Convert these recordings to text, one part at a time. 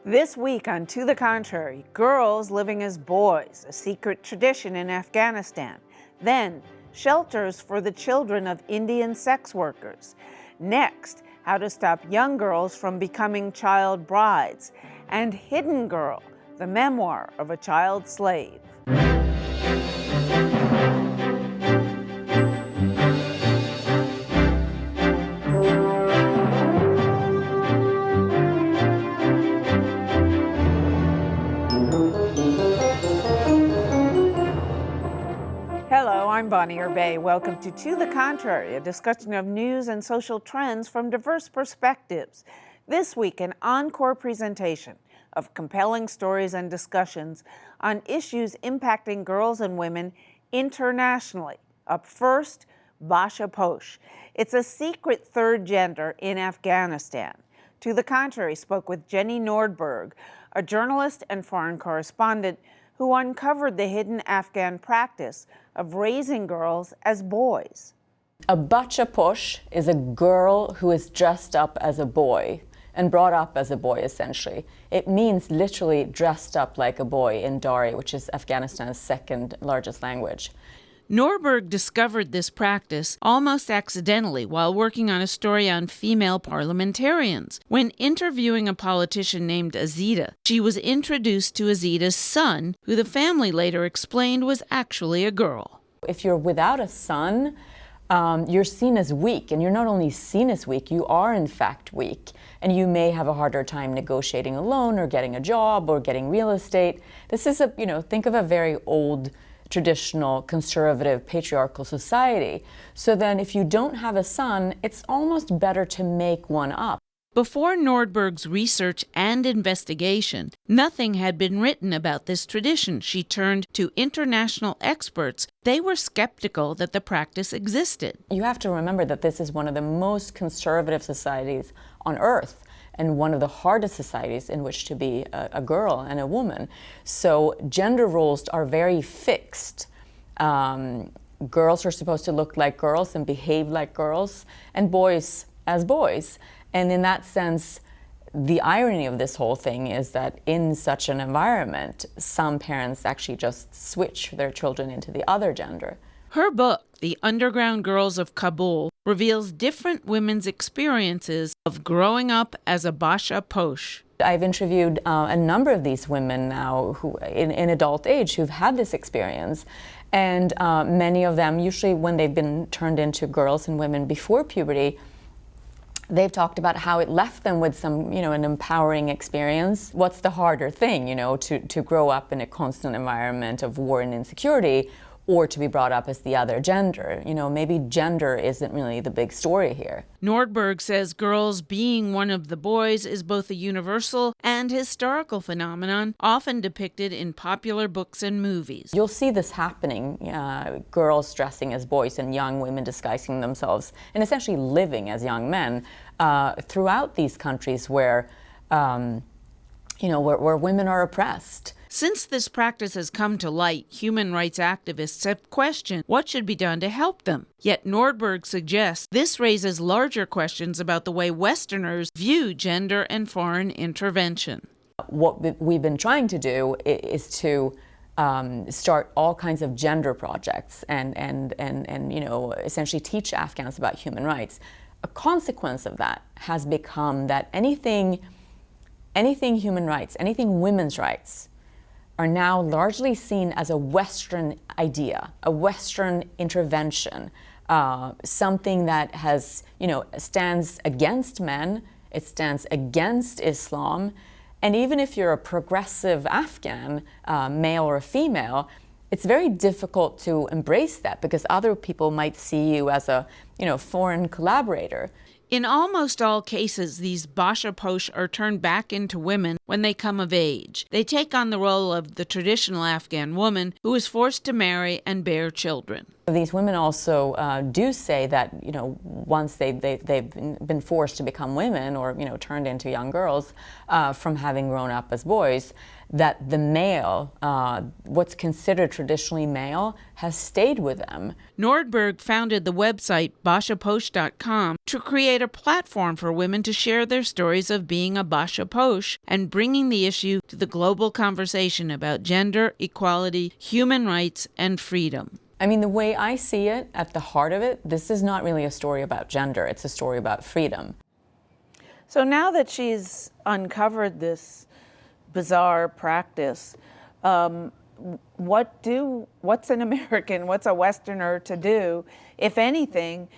This week on To the Contrary, girls living as boys, a secret tradition in Afghanistan. Then, shelters for the children of Indian sex workers. Next, how to stop young girls from becoming child brides. And Hidden Girl, the memoir of a child slave. Hello, I'm Bonnie Bay. Welcome to the Contrary, a discussion of news and social trends from diverse perspectives. This week, an encore presentation of compelling stories and discussions on issues impacting girls and women internationally. Up first, Bacha Posh. It's a secret third gender in Afghanistan. To the Contrary spoke with Jenny Nordberg, a journalist and foreign correspondent who uncovered the hidden Afghan practice of raising girls as boys. A Bacha Posh is a girl who is dressed up as a boy and brought up as a boy, essentially. It means literally dressed up like a boy in Dari, which is Afghanistan's second largest language. Nordberg discovered this practice almost accidentally while working on a story on female parliamentarians. When interviewing a politician named Azita, she was introduced to Azita's son, who the family later explained was actually a girl. If you're without a son, you're seen as weak, and you're not only seen as weak, you are in fact weak, and you may have a harder time negotiating a loan or getting a job or getting real estate. This is think of a very old, traditional, conservative, patriarchal society. So then if you don't have a son, it's almost better to make one up. Before Nordberg's research and investigation, nothing had been written about this tradition. She turned to international experts. They were skeptical that the practice existed. You have to remember that this is one of the most conservative societies on earth, and one of the hardest societies in which to be a girl and a woman. So gender roles are very fixed. Girls are supposed to look like girls and behave like girls, and boys as boys. And in that sense, the irony of this whole thing is that in such an environment, some parents actually just switch their children into the other gender. Her book, The Underground Girls of Kabul, reveals different women's experiences of growing up as a Bacha Posh. I've interviewed a number of these women now who, in adult age, who've had this experience. And many of them, usually when they've been turned into girls and women before puberty, they've talked about how it left them with some, an empowering experience. What's the harder thing, to grow up in a constant environment of war and insecurity, or to be brought up as the other gender? Maybe gender isn't really the big story here. Nordberg says girls being one of the boys is both a universal and historical phenomenon, often depicted in popular books and movies. You'll see this happening, girls dressing as boys and young women disguising themselves and essentially living as young men throughout these countries where women are oppressed. Since this practice has come to light, human rights activists have questioned what should be done to help them. Yet Nordberg suggests this raises larger questions about the way Westerners view gender and foreign intervention. What we've been trying to do is to start all kinds of gender projects and essentially teach Afghans about human rights. A consequence of that has become that anything human rights, anything women's rights, are now largely seen as a Western idea, a Western intervention, something that stands against men, it stands against Islam, and even if you're a progressive Afghan, male or female, it's very difficult to embrace that because other people might see you as a, foreign collaborator. In almost all cases, these Bacha Posh are turned back into women when they come of age. They take on the role of the traditional Afghan woman who is forced to marry and bear children. These women also do say that, once they've been forced to become women or, turned into young girls from having grown up as boys, that the male, what's considered traditionally male, has stayed with them. Nordberg founded the website bachaposh.com to create a platform for women to share their stories of being a Bacha Posh and bringing the issue to the global conversation about gender, equality, human rights, and freedom. I mean, the way I see it, at the heart of it, this is not really a story about gender. It's a story about freedom. So now that she's uncovered this bizarre practice, what's an American, what's a Westerner to do, if anything,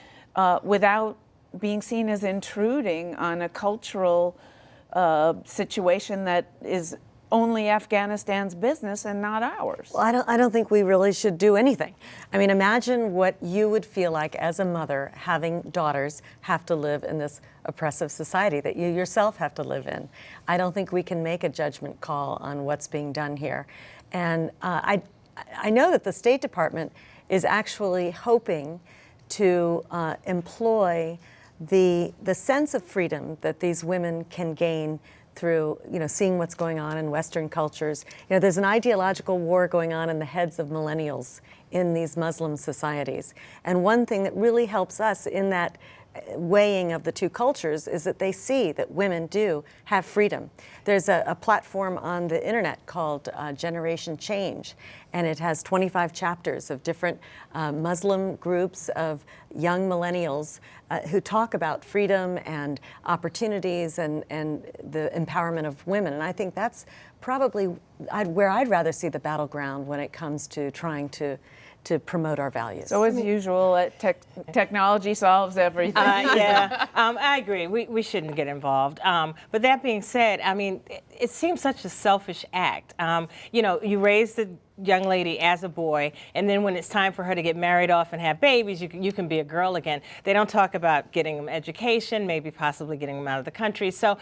without being seen as intruding on a cultural situation that is only Afghanistan's business and not ours? Well, I don't think we really should do anything. I mean, imagine what you would feel like as a mother having daughters have to live in this oppressive society that you yourself have to live in. I don't think we can make a judgment call on what's being done here. And I know that the State Department is actually hoping to employ the sense of freedom that these women can gain through seeing what's going on in Western cultures. There's an ideological war going on in the heads of millennials in these Muslim societies. And one thing that really helps us in that weighing of the two cultures is that they see that women do have freedom. There's a platform on the internet called Generation Change, and it has 25 chapters of different Muslim groups of young millennials who talk about freedom and opportunities and the empowerment of women. And I think that's probably where I'd rather see the battleground when it comes to trying to promote our values. So as usual, technology solves everything. I agree. We shouldn't get involved. But that being said, I mean, it seems such a selfish act. You raise the young lady as a boy, and then when it's time for her to get married off and have babies, you can be a girl again. They don't talk about getting them education, maybe possibly getting them out of the country. So,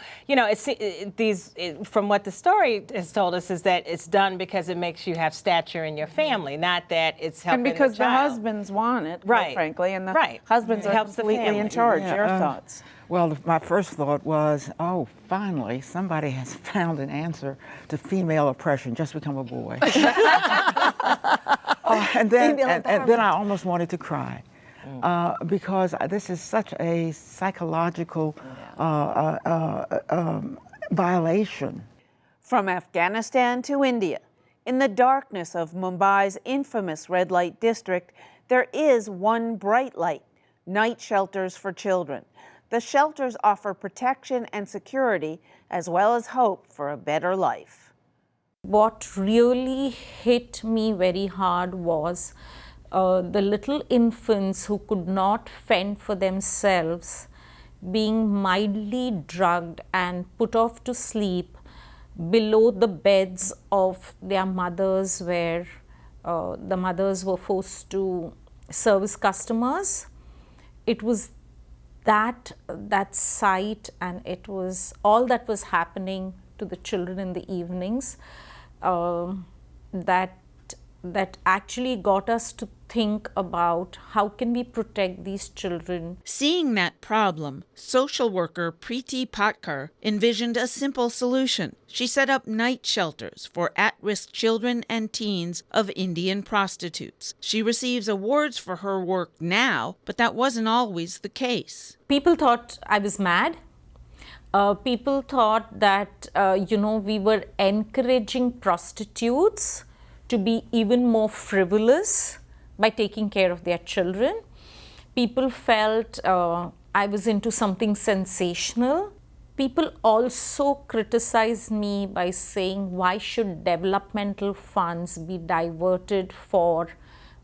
from what the story has told us is that it's done because it makes you have stature in your family, not that it's helping and because the child. Husbands want it, right? Frankly, and the right. husbands are completely in charge. Your thoughts? Well, my first thought was, oh, finally, somebody has found an answer to female oppression. Just become a boy. And then I almost wanted to cry because this is such a psychological violation. From Afghanistan to India, in the darkness of Mumbai's infamous red light district, there is one bright light: night shelters for children. The shelters offer protection and security, as well as hope for a better life. What really hit me very hard was the little infants who could not fend for themselves being mildly drugged and put off to sleep below the beds of their mothers, where the mothers were forced to service customers. It was that sight, and it was all that was happening to the children in the evenings that actually got us to think about how can we protect these children. Seeing that problem, social worker Preeti Patkar envisioned a simple solution. She set up night shelters for at-risk children and teens of Indian prostitutes. She receives awards for her work now, but that wasn't always the case. People thought I was mad. People thought that, we were encouraging prostitutes to be even more frivolous by taking care of their children. People felt I was into something sensational. People also criticized me by saying, why should developmental funds be diverted for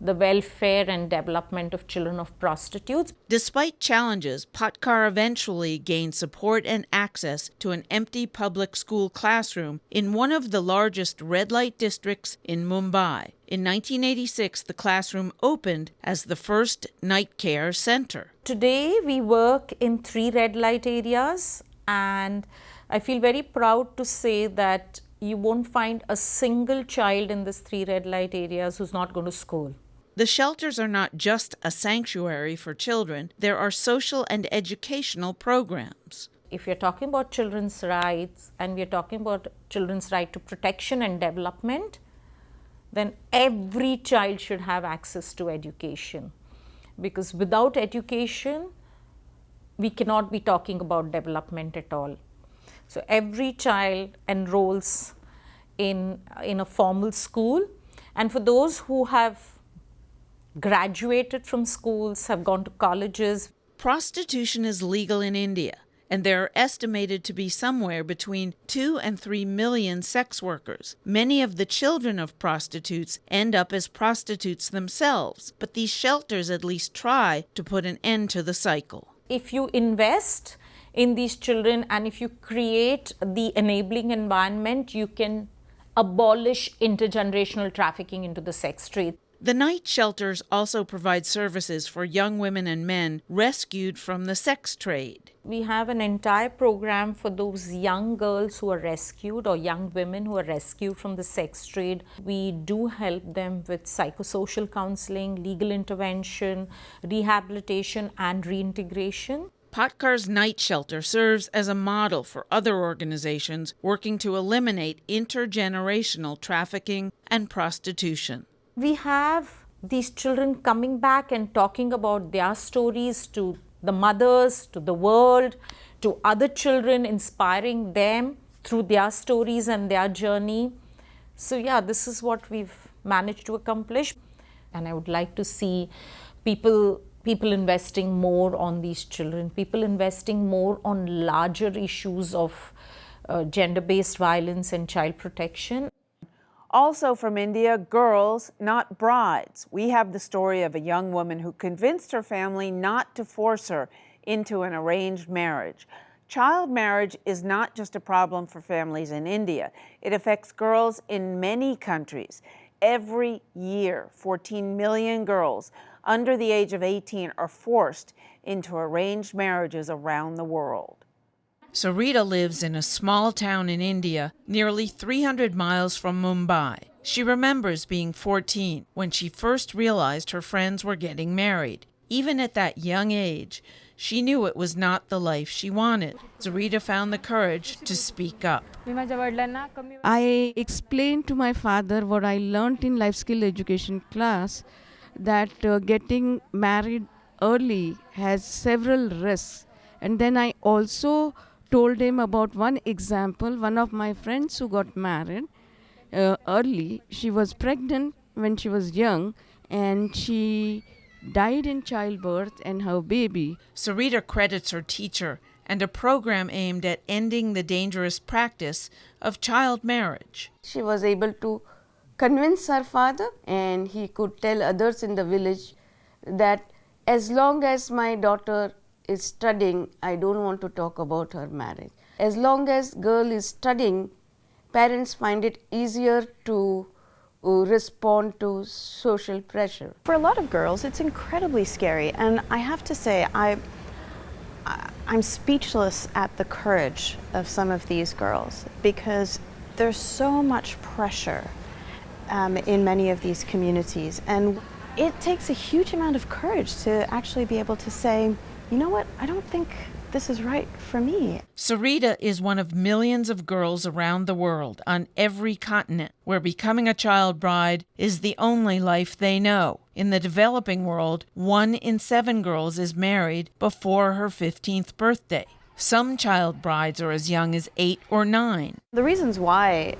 the welfare and development of children of prostitutes? Despite challenges, Patkar eventually gained support and access to an empty public school classroom in one of the largest red light districts in Mumbai. In 1986, the classroom opened as the first night care center. Today, we work in 3 red light areas, and I feel very proud to say that you won't find a single child in these 3 red light areas who's not going to school. The shelters are not just a sanctuary for children, there are social and educational programs. If you're talking about children's rights and we're talking about children's right to protection and development, then every child should have access to education. Because without education, we cannot be talking about development at all. So every child enrolls in a formal school, and for those who have graduated from schools, have gone to colleges. Prostitution is legal in India, and there are estimated to be somewhere between 2 and 3 million sex workers. Many of the children of prostitutes end up as prostitutes themselves, but these shelters at least try to put an end to the cycle. If you invest in these children and if you create the enabling environment, you can abolish intergenerational trafficking into the sex trade. The night shelters also provide services for young women and men rescued from the sex trade. We have an entire program for those young girls who are rescued or young women who are rescued from the sex trade. We do help them with psychosocial counseling, legal intervention, rehabilitation and reintegration. Patkar's night shelter serves as a model for other organizations working to eliminate intergenerational trafficking and prostitution. We have these children coming back and talking about their stories to the mothers, to the world, to other children, inspiring them through their stories and their journey. So yeah, this is what we've managed to accomplish. And I would like to see people investing more on these children, people investing more on larger issues of gender-based violence and child protection. Also from India, girls, not brides. We have the story of a young woman who convinced her family not to force her into an arranged marriage. Child marriage is not just a problem for families in India. It affects girls in many countries. Every year, 14 million girls under the age of 18 are forced into arranged marriages around the world. Sarita lives in a small town in India, nearly 300 miles from Mumbai. She remembers being 14 when she first realized her friends were getting married. Even at that young age, she knew it was not the life she wanted. Sarita found the courage to speak up. I explained to my father what I learned in life skill education class, that getting married early has several risks. And then I also told him about one example. One of my friends who got married early, she was pregnant when she was young and she died in childbirth and her baby. Sarita credits her teacher and a program aimed at ending the dangerous practice of child marriage. She was able to convince her father, and he could tell others in the village that as long as my daughter is studying, I don't want to talk about her marriage. As long as girl is studying, parents find it easier to respond to social pressure. For a lot of girls, it's incredibly scary, and I have to say, I'm speechless at the courage of some of these girls, because there's so much pressure in many of these communities, and it takes a huge amount of courage to actually be able to say, you know what, I don't think this is right for me. Sarita is one of millions of girls around the world on every continent where becoming a child bride is the only life they know. In the developing world, 1 in 7 girls is married before her 15th birthday. Some child brides are as young as 8 or 9. The reasons why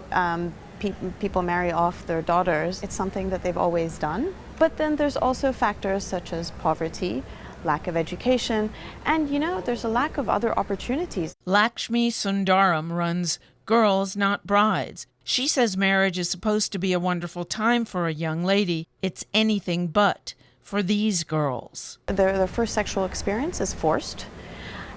people marry off their daughters, it's something that they've always done. But then there's also factors such as poverty, lack of education, and there's a lack of other opportunities. Lakshmi Sundaram runs Girls Not Brides. She says marriage is supposed to be a wonderful time for a young lady. It's anything but for these girls. Their first sexual experience is forced.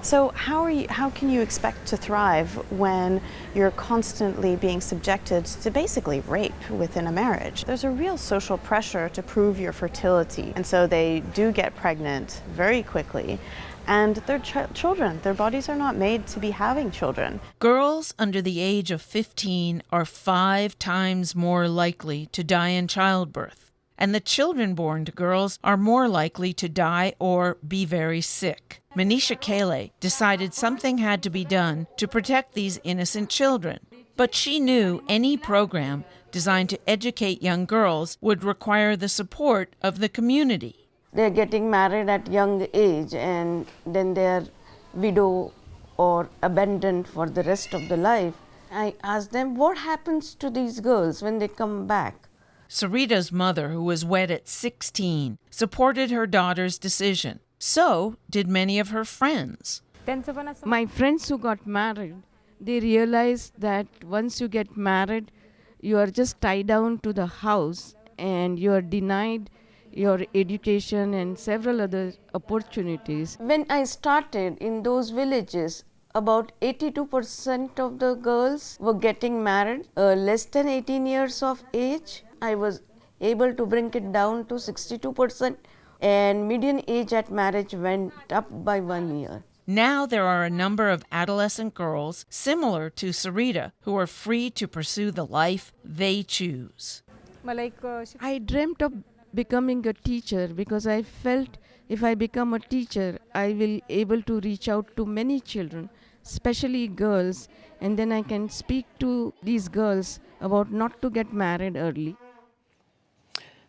So how can you expect to thrive when you're constantly being subjected to basically rape within a marriage? There's a real social pressure to prove your fertility, and so they do get pregnant very quickly. And their children, their bodies are not made to be having children. Girls under the age of 15 are 5 times more likely to die in childbirth. and the children born to girls are more likely to die or be very sick. Manisha Kale decided something had to be done to protect these innocent children. But she knew any program designed to educate young girls would require the support of the community. They're getting married at young age and then they're widow or abandoned for the rest of the life. I asked them, what happens to these girls when they come back? Sarita's mother, who was wed at 16, supported her daughter's decision. So did many of her friends. My friends who got married, they realized that once you get married, you are just tied down to the house and you are denied your education and several other opportunities. When I started in those villages, about 82% of the girls were getting married less than 18 years of age. I was able to bring it down to 62%, and median age at marriage went up by 1 year. Now there are a number of adolescent girls similar to Sarita who are free to pursue the life they choose. I dreamt of becoming a teacher because I felt if I become a teacher, I will able to reach out to many children, especially girls, and then I can speak to these girls about not to get married early.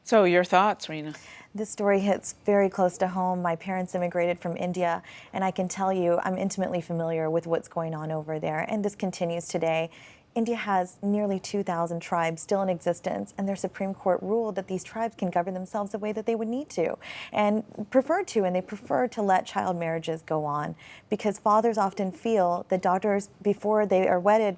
So your thoughts, Rina? This story hits very close to home. My parents immigrated from India, and I can tell you I'm intimately familiar with what's going on over there, and this continues today. India has nearly 2,000 tribes still in existence, and their Supreme Court ruled that these tribes can govern themselves the way that they would need to, and they prefer to let child marriages go on because fathers often feel that daughters, before they are wedded,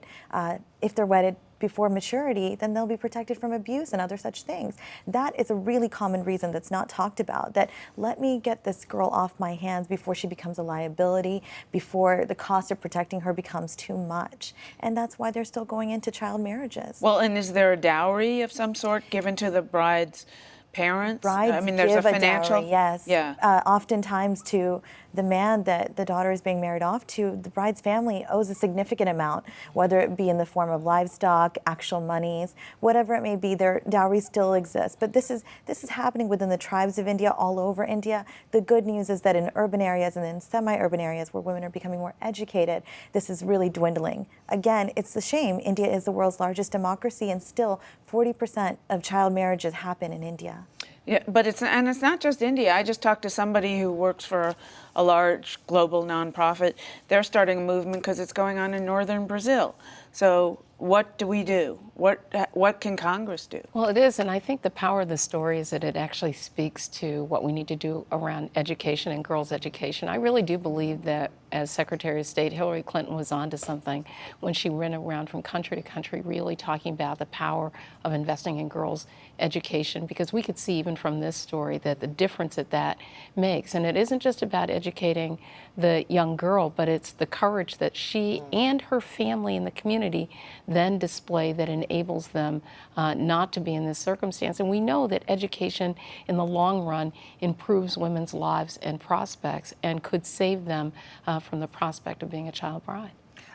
if they're wedded before maturity, then they'll be protected from abuse and other such things. That is a really common reason that's not talked about, that let me get this girl off my hands before she becomes a liability, before the cost of protecting her becomes too much. And that's why they're still going into child marriages. Well, and is there a dowry of some sort given to the bride's parents? Brides I mean, there's give a financial. a dowry, yes. Yeah. Oftentimes to the man that the daughter is being married off to, the bride's family owes a significant amount, whether it be in the form of livestock, actual monies, whatever it may be. Their dowries still exist. But this is happening within the tribes of India, all over India. The good news is that in urban areas and in semi-urban areas where women are becoming more educated, this is really dwindling. Again, it's a shame. India is the world's largest democracy, and still 40% of child marriages happen in India. Yeah, but it's not just India. I just talked to somebody who works for a large global nonprofit. They're starting a movement because it's going on in northern Brazil. So what do we do? What can Congress do? Well, it is, and I think the power of the story is that it actually speaks to what we need to do around education and girls' education. I really do believe that, as Secretary of State, Hillary Clinton was onto something when she went around from country to country really talking about the power of investing in girls' education, because we could see even from this story that the difference that makes. And it isn't just about educating the young girl, but it's the courage that she and her family and the community then display that enables them not to be in this circumstance. And we know that education in the long run improves women's lives and prospects and could save them from the prospect of being a child bride.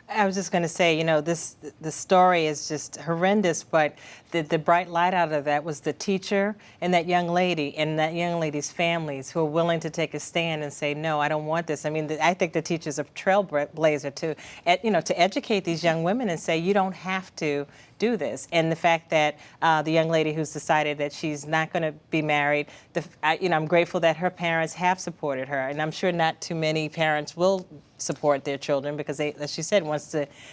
I was just going to say, you know, the story is just horrendous, but the bright light out of that was the teacher and that young lady and that young lady's families who are willing to take a stand and say, no, I don't want this. I mean, I think the teacher's a trailblazer to educate these young women and say, you don't have to do this. And the fact that the young lady who's decided that she's not going to be married, I'm grateful that her parents have supported her, and I'm sure not too many parents will support their children because they, as she said,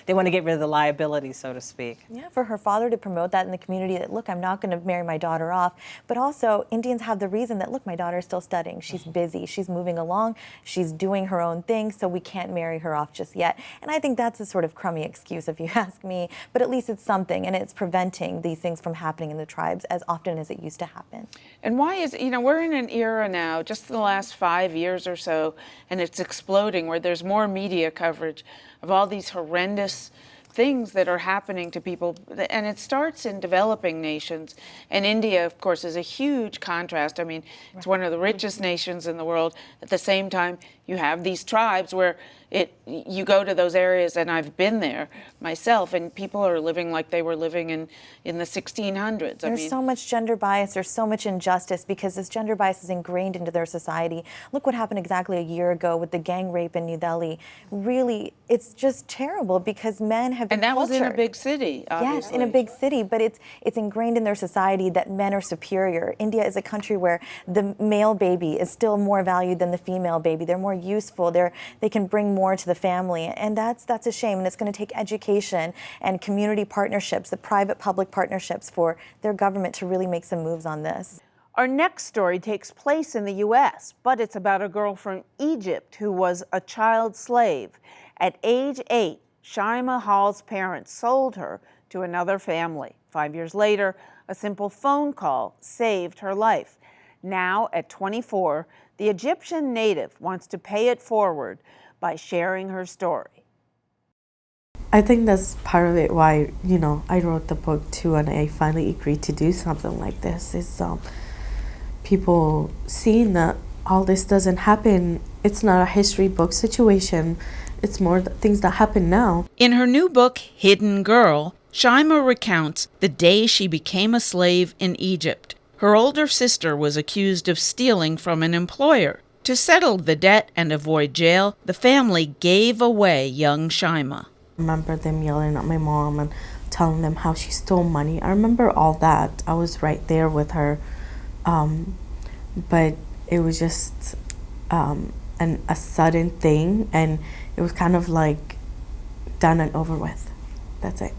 they want to get rid of the liability, so to speak. Yeah, for her father to promote that in the community, that look, I'm not going to marry my daughter off, but also Indians have the reason that look, my daughter's still studying, she's busy, she's moving along, she's doing her own thing, so we can't marry her off just yet. And I think that's a sort of crummy excuse if you ask me, but at least it's something, and it's preventing these things from happening in the tribes as often as it used to happen. And why is, we're in an era now, just the last 5 years or so, and it's exploding, where there's more media coverage of all these horrendous things that are happening to people. And it starts in developing nations. And India, of course, is a huge contrast. I mean, it's one of the richest nations in the world. At the same time, you have these tribes where you go to those areas, and I've been there myself, and people are living like they were living in the 1600s. There's so much gender bias, there's so much injustice because this gender bias is ingrained into their society. Look what happened exactly a year ago with the gang rape in New Delhi. Really, it's just terrible because men have been And that was in a cultured. big city, obviously. Yes, in a big city, but it's ingrained in their society that men are superior. India is a country where the male baby is still more valued than the female baby. They're more useful. They can bring more to the family, and that's a shame. And it's going to take education and community partnerships, the private-public partnerships for their government to really make some moves on this. Our next story takes place in the U.S., but it's about a girl from Egypt who was a child slave. At age 8, Shyima Hall's parents sold her to another family. 5 years later, a simple phone call saved her life. Now, at 24, the Egyptian native wants to pay it forward by sharing her story. I think that's part of it why, I wrote the book too, and I finally agreed to do something like this. Is people seeing that all this doesn't happen. It's not a history book situation. It's more things that happen now. In her new book, Hidden Girl, Shyima recounts the day she became a slave in Egypt. Her older sister was accused of stealing from an employer. To settle the debt and avoid jail, the family gave away young Shyima. I remember them yelling at my mom and telling them how she stole money. I remember all that. I was right there with her. But it was just a sudden thing, and it was kind of like done and over with. That's it.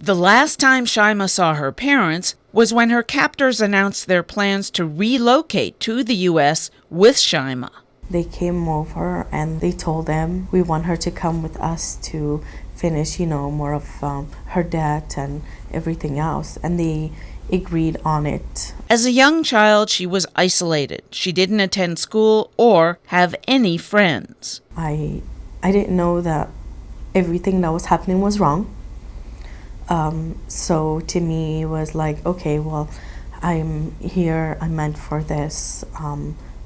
The last time Shyima saw her parents was when her captors announced their plans to relocate to the U.S. with Shyima. They came over and they told them, we want her to come with us to finish, more of her debt and everything else. And they agreed on it. As a young child, she was isolated. She didn't attend school or have any friends. I didn't know that everything that was happening was wrong. So to me, it was like, okay, well, I'm here, I'm meant for this.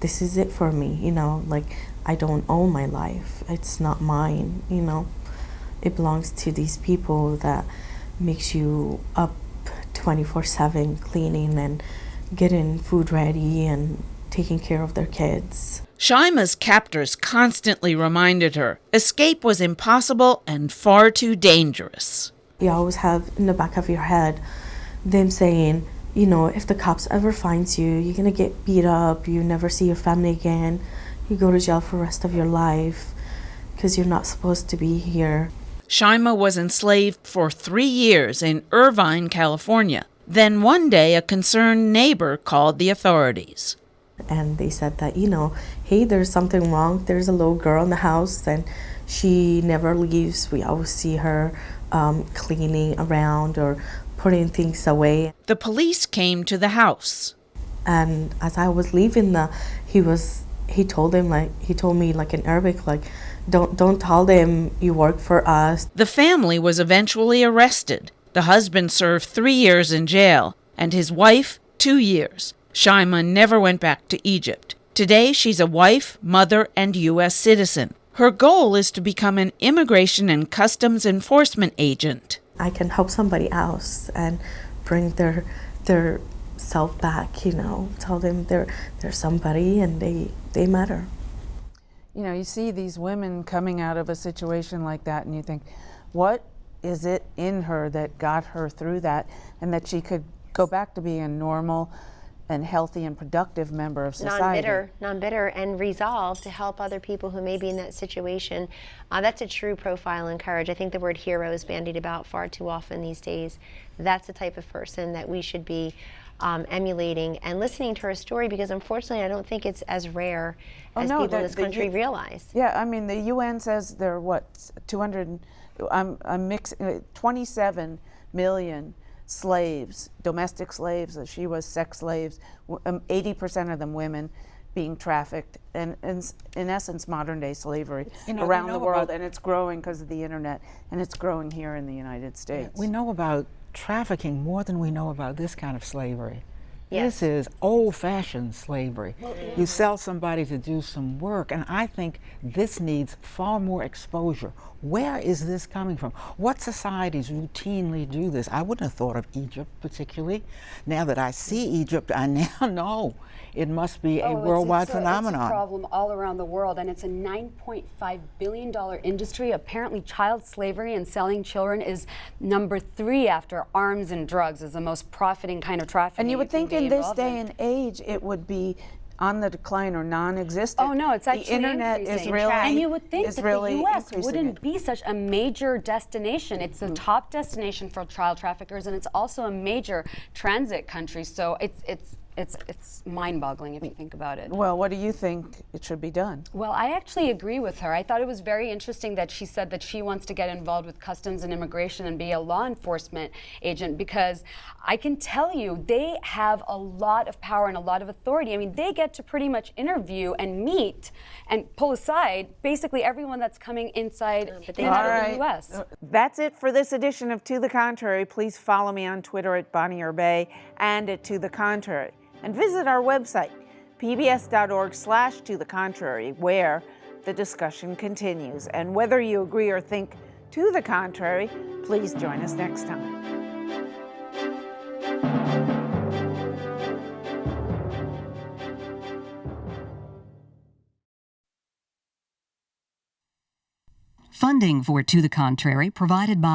This is it for me, like I don't own my life. It's not mine, It belongs to these people that makes you up 24/7 cleaning and getting food ready and taking care of their kids. Shyma's captors constantly reminded her escape was impossible and far too dangerous. You always have in the back of your head them saying, if the cops ever finds you, you're going to get beat up, you never see your family again, you go to jail for the rest of your life because you're not supposed to be here. Shyima was enslaved for 3 years in Irvine, California. Then one day a concerned neighbor called the authorities. And they said that, hey, there's something wrong. There's a little girl in the house and she never leaves. We always see her cleaning around or putting things away. The police came to the house. And as I was leaving, he told me like in Arabic, like, don't tell them you work for us. The family was eventually arrested. The husband served 3 years in jail, and his wife 2 years. Shyima never went back to Egypt. Today, she's a wife, mother, and U.S. citizen. Her goal is to become an immigration and customs enforcement agent. I can help somebody else and bring their self back, tell them they're somebody and they matter. You see these women coming out of a situation like that and you think, what is it in her that got her through that and that she could go back to being a normal and healthy and productive member of society? Non-bitter and resolved to help other people who may be in that situation. That's a true profile in courage. I think the word hero is bandied about far too often these days. That's the type of person that we should be emulating and listening to her story, because unfortunately I don't think it's as rare as people in this country realize. Yeah, I mean the UN says there are 27 million slaves, domestic slaves. She was sex slaves, 80% of them women, being trafficked, and in essence modern day slavery around the world, and it's growing because of the internet, and it's growing here in the United States. We know about trafficking more than we know about this kind of slavery. This is old-fashioned slavery. You sell somebody to do some work, and I think this needs far more exposure. Where is this coming from? What societies routinely do this? I wouldn't have thought of Egypt particularly. Now that I see Egypt, I now know it must be a worldwide phenomenon. It's a problem all around the world, and it's a $9.5 billion industry. Apparently, child slavery and selling children is number 3 after arms and drugs as the most profiting kind of trafficking. And you would think in this day and age it would be on the decline or non-existent. Oh no, it's actually the internet increasing. is really, and you would think that the U.S. wouldn't it. be such a major destination. It's the top destination for child traffickers, and it's also a major transit country. So it's mind-boggling if you think about it. Well, what do you think it should be done? Well, I actually agree with her. I thought it was very interesting that she said that she wants to get involved with customs and immigration and be a law enforcement agent, because I can tell you they have a lot of power and a lot of authority. I mean, they get to pretty much interview and meet and pull aside basically everyone that's coming inside and out of the U.S. That's it for this edition of To the Contrary. Please follow me on Twitter at Bonnie or Bay and at To the Contrary. And visit our website, pbs.org/To the Contrary, where the discussion continues. And whether you agree or think to the contrary, please join us next time. Funding for To the Contrary provided by